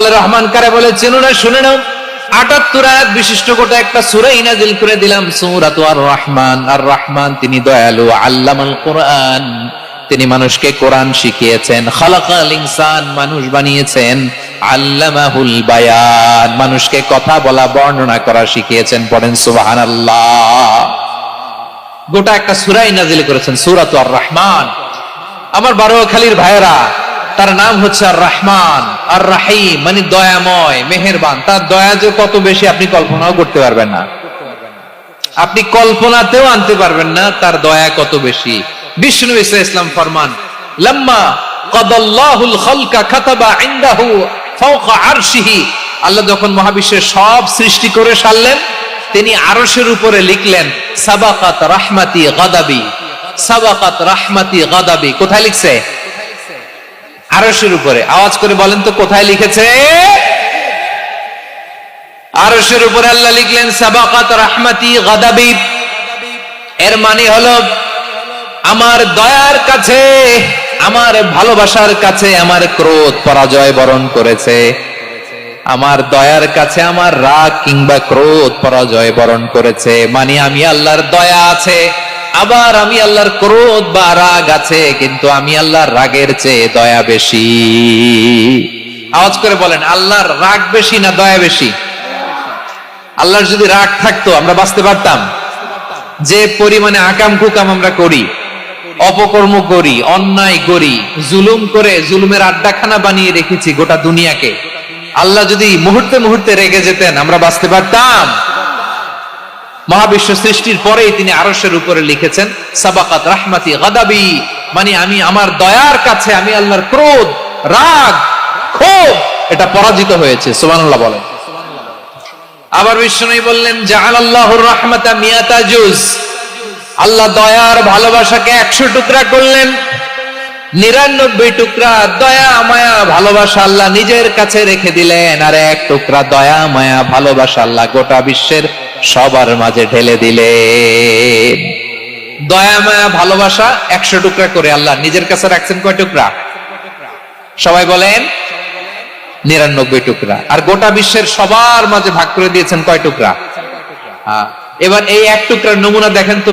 বলে রহমান কারে বলে চেনো না, শুনে নাও। ৭৮ আয়াত বিশিষ্ট গোটা একটা সূরা নাযিল করে দিলাম, সূরাতু আর রহমান। আর রহমান তিনি দয়ালু, আল্লামাল কোরআন, তিনি মানুষকে কোরআন শিখিয়েছেন। খালাকাল ইনসান, মানুষ বানিয়েছেন। আল্লামাহুল বায়ান, মানুষকে কথা বলা বর্ণনা করা শিখিয়েছেন। পড়েন সুবহানাল্লাহ। গোটা একটা সূরা নাযিল করেছেন, সূরাতু আর রহমান। আমার বারোয়াখালীর ভাইয়েরা, তার নাম হচ্ছে আর রহমান আর রাহিম, মানে দয়াময়, মেহেরবান। তার দয়া যে কত বেশি আপনি কল্পনাও করতে পারবেন না, আপনি কল্পনাতেও আনতে পারবেন না তার দয়া কত বেশি। বিষ্ণু ইসলাম ফরমান, লাম্মা কাদাল্লাহুল খালকা কাতাবা ইনদাহু ফাওকা আরশিহি, আল্লাহ যখন মহাবিশ্বের সব সৃষ্টি করে সারলেন, তিনি আরশের উপরে লিখলেন সাবাকাত রাহমাতি গাদাবি, সাবাকাত রাহমাতি গাদাবি। কোথায় লিখছে? আরশের উপরে। আওয়াজ করে বলেন তো কোথায় লিখেছে? আরশের উপরে আল্লাহ লিখলেন সাবাকাত রাহমাতি গাদাবি। এর মানে হলো আমার দয়ার কাছে, আমার ভালোবাসার কাছে আমার ক্রোধ পরাজয় বরণ করেছে। আমার দয়ার কাছে আমার রাগ কিংবা ক্রোধ পরাজয় বরণ করেছে। মানে আমি আল্লাহর দয়া আছে, আবার আমি আল্লাহর ক্রোধ বা রাগ আছে, কিন্তু আমি আল্লাহর রাগের চেয়ে দয়া বেশি। আওয়াজ করে বলেন, আল্লাহর রাগ বেশি না দয়া বেশি? আল্লাহর যদি রাগ থাকতো আমরা বাঁচতে পারতাম? যে পরিমাণে আকাম কুকাম আমরা করি, অপকর্ম করি, অন্যায় করি, জুলুম করে জুলুমের আড্ডাখানা বানিয়ে রেখেছি গোটা দুনিয়াকে, আল্লাহ যদি মুহূর্তে মুহূর্তে রেগে যেতেন আমরা বাঁচতে পারতাম? মহাবিশ্ব সৃষ্টির পরেই তিনি আরশের উপরে লিখেছেন সাবাকাত রাহমাতি গাদাবি, মানে আমি আমার দয়ার কাছে আমি আল্লাহর ক্রোধ, রাগ, ক্ষোভ এটা পরাজিত হয়েছে। সুবহানাল্লাহ বলেন। আবার বিষ্ণু বললেন জাআলাল্লাহুর রাহমাতা মিয়াতা জুজ, আল্লাহ দয়ার ভালোবাসাকে 100 টুকরা করলেন। 99 টুকরা দয়া মায়া ভালোবাসা আল্লাহ নিজের কাছে রেখে দিলেন, আর 1 টুকরা দয়া মায়া ভালোবাসা আল্লাহ গোটা বিশ্বের সবার মাঝে ঢেলে দিলেন। দয়া মায়া ভালোবাসা 100 টুকরা করে আল্লাহ নিজের কাছে রাখছেন। কয় টুকরা? সবাই বলেন 99 টুকরা। আর গোটা বিশ্বের সবার মাঝে ভাগ করে দিয়েছেন কয় টুকরা? এবার এই 1 টুকরার নমুনা দেখেন তো।